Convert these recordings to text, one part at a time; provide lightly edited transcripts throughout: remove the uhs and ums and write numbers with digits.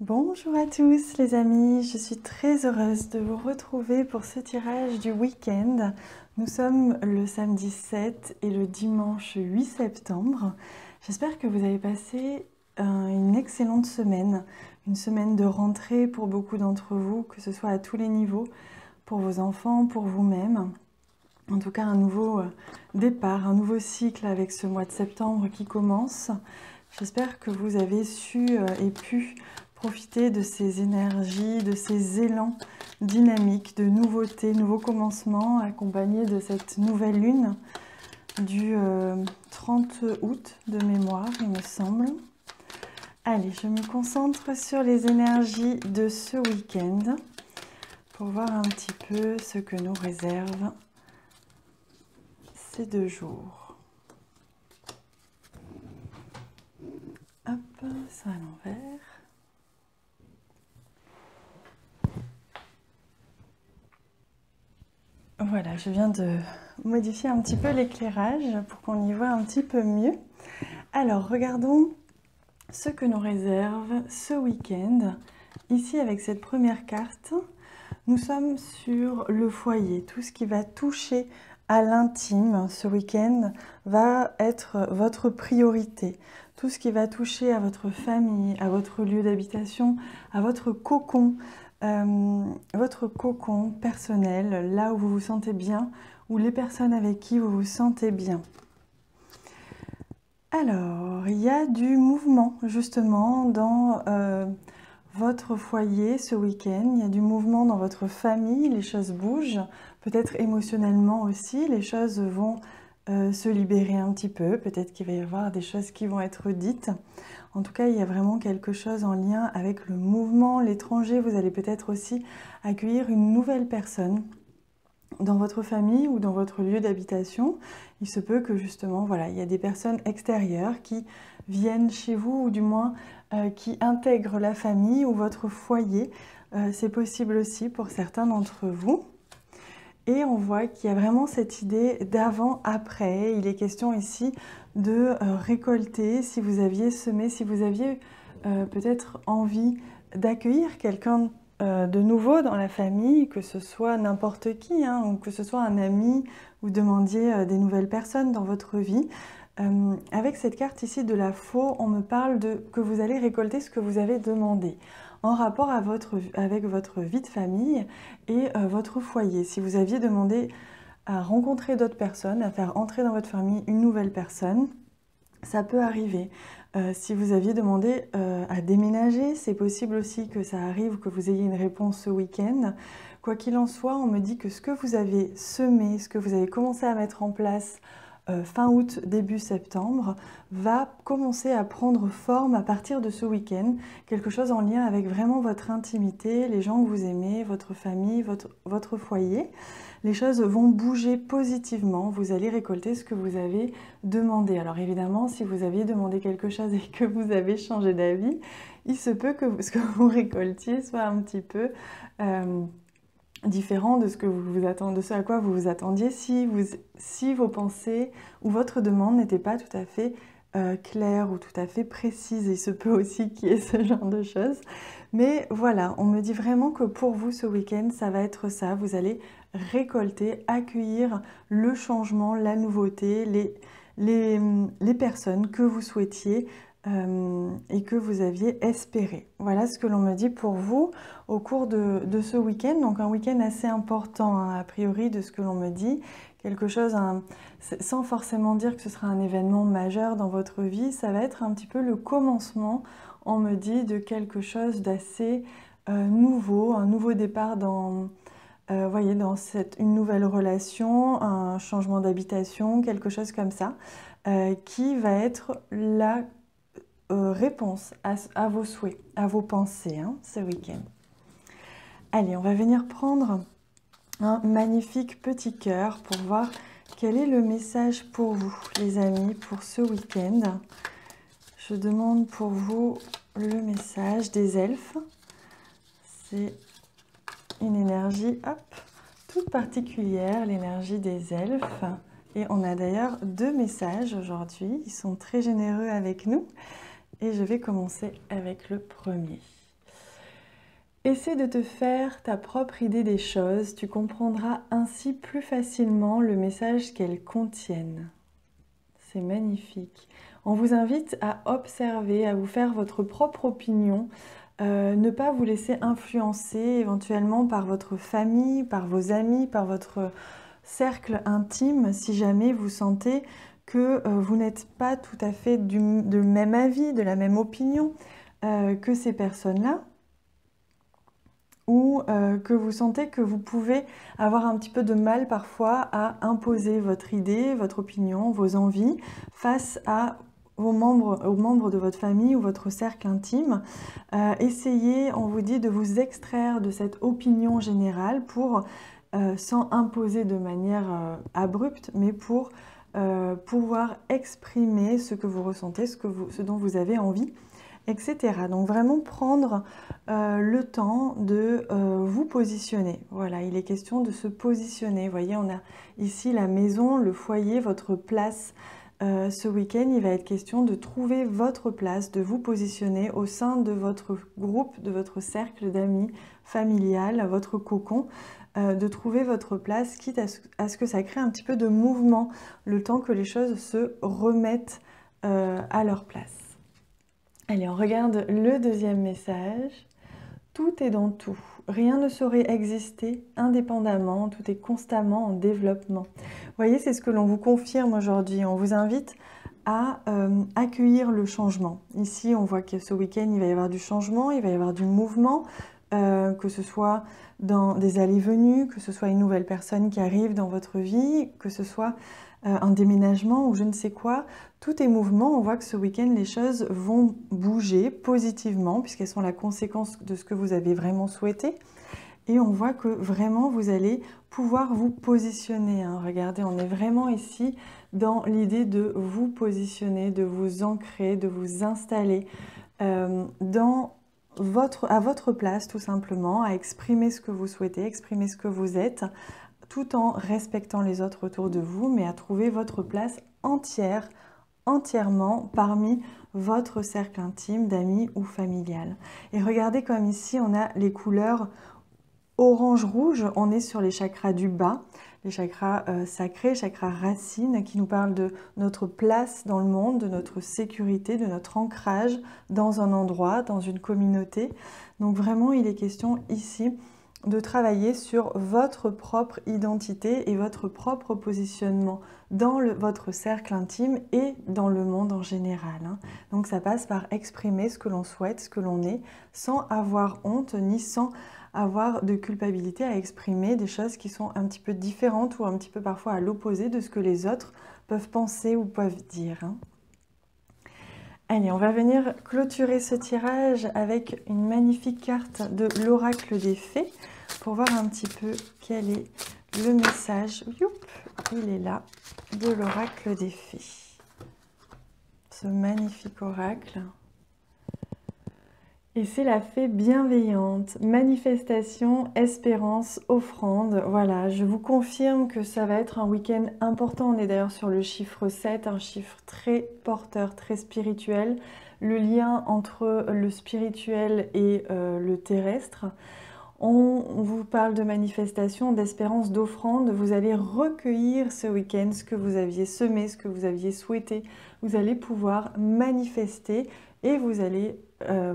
Bonjour à tous les amis, je suis très heureuse de vous retrouver pour ce tirage du week-end. Nous sommes le samedi 7 et le dimanche 8 septembre. J'espère que vous avez passé une excellente semaine, une semaine de rentrée pour beaucoup d'entre vous, que ce soit à tous les niveaux, pour vos enfants, pour vous-même. En tout cas, un nouveau départ, un nouveau cycle avec ce mois de septembre qui commence. J'espère que vous avez su et pu profiter de ces énergies, de ces élans dynamiques, de nouveautés, nouveaux commencements, accompagnés de cette nouvelle lune du 30 août de mémoire, il me semble. Allez, je me concentre sur les énergies de ce week-end pour voir un petit peu ce que nous réserve ces 2 jours. Hop, ça à l'envers. Voilà, je viens de modifier un petit peu l'éclairage pour qu'on y voit un petit peu mieux. Alors, regardons ce que nous réserve ce week-end. Ici, avec cette première carte, nous sommes sur le foyer. Tout ce qui va toucher à l'intime ce week-end va être votre priorité. Tout ce qui va toucher à votre famille, à votre lieu d'habitation, à votre cocon personnel, là où vous vous sentez bien, ou les personnes avec qui vous vous sentez bien. Alors, il y a du mouvement justement dans votre foyer ce week-end, il y a du mouvement dans votre famille, les choses bougent, peut-être émotionnellement aussi, les choses vont se libérer un petit peu, peut-être qu'il va y avoir des choses qui vont être dites. En tout cas, il y a vraiment quelque chose en lien avec le mouvement, l'étranger. Vous allez peut-être aussi accueillir une nouvelle personne dans votre famille ou dans votre lieu d'habitation. Il se peut que justement, voilà, il y a des personnes extérieures qui viennent chez vous ou du moins qui intègrent la famille ou votre foyer. C'est possible aussi pour certains d'entre vous. Et on voit qu'il y a vraiment cette idée d'avant-après. Il est question ici de récolter, si vous aviez semé, si vous aviez peut-être envie d'accueillir quelqu'un de nouveau dans la famille, que ce soit n'importe qui, hein, ou que ce soit un ami, vous demandiez des nouvelles personnes dans votre vie. Avec cette carte ici de la faux, on me parle de que vous allez récolter ce que vous avez demandé en rapport avec votre vie de famille et votre foyer. Si vous aviez demandé à rencontrer d'autres personnes, à faire entrer dans votre famille une nouvelle personne, ça peut arriver. Si vous aviez demandé à déménager, c'est possible aussi que ça arrive, que vous ayez une réponse ce week-end. Quoi qu'il en soit, on me dit que ce que vous avez semé, ce que vous avez commencé à mettre en place fin août, début septembre, va commencer à prendre forme à partir de ce week-end. Quelque chose en lien avec vraiment votre intimité, les gens que vous aimez, votre famille, votre foyer. Les choses vont bouger positivement, vous allez récolter ce que vous avez demandé. Alors évidemment, si vous aviez demandé quelque chose et que vous avez changé d'avis, il se peut que ce que vous récoltiez soit un petit peu différent de ce que vous attendez, de ce à quoi vous vous attendiez si vos pensées ou votre demande n'était pas tout à fait claire ou tout à fait précise. Il se peut aussi qu'il y ait ce genre de choses. Mais voilà, on me dit vraiment que pour vous ce week-end, ça va être ça. Vous allez récolter, accueillir le changement, la nouveauté, les personnes que vous souhaitiez et que vous aviez espéré. Voilà ce que l'on me dit pour vous au cours de ce week-end. Donc un week-end assez important, hein, a priori, de ce que l'on me dit. Quelque chose, sans forcément dire que ce sera un événement majeur dans votre vie, ça va être un petit peu le commencement, on me dit, de quelque chose d'assez nouveau, un nouveau départ dans... voyez, dans une nouvelle relation, un changement d'habitation, quelque chose comme ça, qui va être la réponse à vos souhaits, à vos pensées, hein, ce week-end. Allez, on va venir prendre un magnifique petit cœur pour voir quel est le message pour vous, les amis, pour ce week-end. Je demande pour vous le message des elfes. C'est une énergie, hop, toute particulière, l'énergie des elfes. Et on a d'ailleurs 2 messages aujourd'hui. Ils sont très généreux avec nous. Et je vais commencer avec le premier. Essaie de te faire ta propre idée des choses, tu comprendras ainsi plus facilement le message qu'elles contiennent. C'est magnifique. On vous invite à observer, à vous faire votre propre opinion, ne pas vous laisser influencer éventuellement par votre famille, par vos amis, par votre cercle intime, si jamais vous sentez que vous n'êtes pas tout à fait de même avis, de la même opinion que ces personnes-là, ou que vous sentez que vous pouvez avoir un petit peu de mal parfois à imposer votre idée, votre opinion, vos envies face aux membres de votre famille ou votre cercle intime. Essayez, on vous dit, de vous extraire de cette opinion générale pour, sans imposer de manière abrupte, mais pour pouvoir exprimer ce que vous ressentez, ce dont vous avez envie, etc. Donc vraiment prendre le temps de vous positionner. Voilà, il est question de se positionner. Vous voyez, on a ici la maison, le foyer, votre place. Ce week-end, il va être question de trouver votre place, de vous positionner au sein de votre groupe, de votre cercle d'amis familial, votre cocon, de trouver votre place, quitte à ce que ça crée un petit peu de mouvement, le temps que les choses se remettent à leur place. Allez, on regarde le deuxième message. Tout est dans tout. Rien ne saurait exister indépendamment. Tout est constamment en développement. Vous voyez, c'est ce que l'on vous confirme aujourd'hui. On vous invite à accueillir le changement. Ici, on voit que ce week-end, il va y avoir du changement, il va y avoir du mouvement, que ce soit dans des allées-venues, que ce soit une nouvelle personne qui arrive dans votre vie, que ce soit un déménagement ou je ne sais quoi. Tout est mouvement. On voit que ce week-end, les choses vont bouger positivement puisqu'elles sont la conséquence de ce que vous avez vraiment souhaité. Et on voit que vraiment, vous allez pouvoir vous positionner. Hein. Regardez, on est vraiment ici dans l'idée de vous positionner, de vous ancrer, de vous installer à votre place tout simplement, à exprimer ce que vous souhaitez, exprimer ce que vous êtes, tout en respectant les autres autour de vous, mais à trouver votre place entièrement parmi votre cercle intime d'amis ou familial. Et regardez comme ici, on a les couleurs orange-rouge, on est sur les chakras du bas, les chakras sacrés, chakras racines, qui nous parlent de notre place dans le monde, de notre sécurité, de notre ancrage dans un endroit, dans une communauté. Donc vraiment, il est question ici de travailler sur votre propre identité et votre propre positionnement dans votre cercle intime et dans le monde en général. Hein. Donc ça passe par exprimer ce que l'on souhaite, ce que l'on est, sans avoir honte ni sans avoir de culpabilité à exprimer des choses qui sont un petit peu différentes ou un petit peu parfois à l'opposé de ce que les autres peuvent penser ou peuvent dire. Hein. Allez, on va venir clôturer ce tirage avec une magnifique carte de l'oracle des fées pour voir un petit peu quel est le message. Youp, il est là, de l'oracle des fées. Ce magnifique oracle. Et c'est la fée bienveillante, manifestation, espérance, offrande. Voilà, je vous confirme que ça va être un week-end important. On est d'ailleurs sur le chiffre 7, un chiffre très porteur, très spirituel. Le lien entre le spirituel et le terrestre. On vous parle de manifestation, d'espérance, d'offrande. Vous allez recueillir ce week-end ce que vous aviez semé, ce que vous aviez souhaité. Vous allez pouvoir manifester et vous allez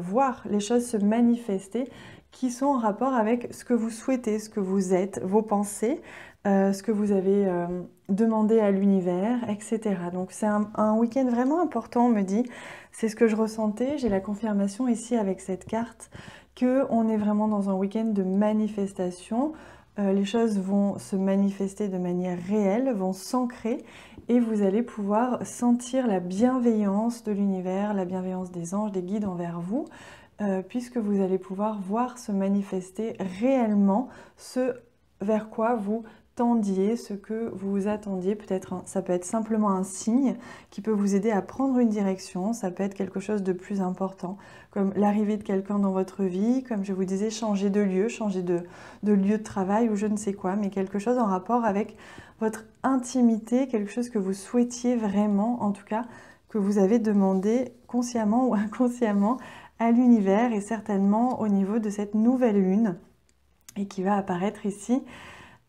voir les choses se manifester qui sont en rapport avec ce que vous souhaitez, ce que vous êtes, vos pensées, ce que vous avez demandé à l'univers, etc. Donc c'est un week-end vraiment important, on me dit. C'est ce que je ressentais. J'ai la confirmation ici avec cette carte qu'on est vraiment dans un week-end de manifestation. Les choses vont se manifester de manière réelle, vont s'ancrer et vous allez pouvoir sentir la bienveillance de l'univers, la bienveillance des anges, des guides envers vous, puisque vous allez pouvoir voir se manifester réellement ce vers quoi vous tendiez, ce que vous attendiez. Peut-être ça peut être simplement un signe qui peut vous aider à prendre une direction, ça peut être quelque chose de plus important, comme l'arrivée de quelqu'un dans votre vie, comme je vous disais, changer de lieu, changer de lieu de travail ou je ne sais quoi, mais quelque chose en rapport avec votre intimité, quelque chose que vous souhaitiez vraiment, en tout cas, que vous avez demandé consciemment ou inconsciemment à l'univers et certainement au niveau de cette nouvelle lune et qui va apparaître ici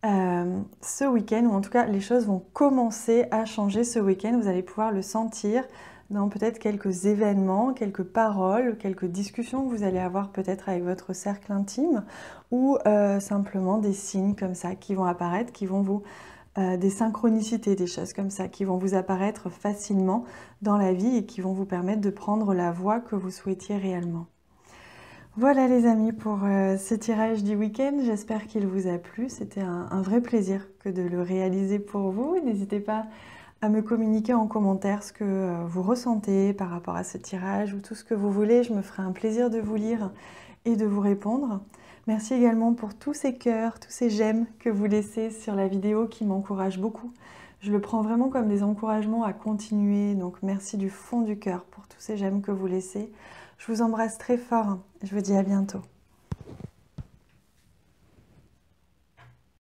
ce week-end, ou en tout cas les choses vont commencer à changer ce week-end. Vous allez pouvoir le sentir dans peut-être quelques événements, quelques paroles, quelques discussions que vous allez avoir peut-être avec votre cercle intime, ou simplement des signes comme ça qui vont apparaître, qui vont vous... des synchronicités, des choses comme ça, qui vont vous apparaître facilement dans la vie et qui vont vous permettre de prendre la voie que vous souhaitiez réellement. Voilà les amis pour ce tirage du week-end, j'espère qu'il vous a plu, c'était un vrai plaisir que de le réaliser pour vous. N'hésitez pas à me communiquer en commentaire ce que vous ressentez par rapport à ce tirage ou tout ce que vous voulez, je me ferai un plaisir de vous lire et de vous répondre. Merci également pour tous ces cœurs, tous ces j'aime que vous laissez sur la vidéo qui m'encouragent beaucoup. Je le prends vraiment comme des encouragements à continuer, donc merci du fond du cœur pour tous ces j'aime que vous laissez. Je vous embrasse très fort, je vous dis à bientôt.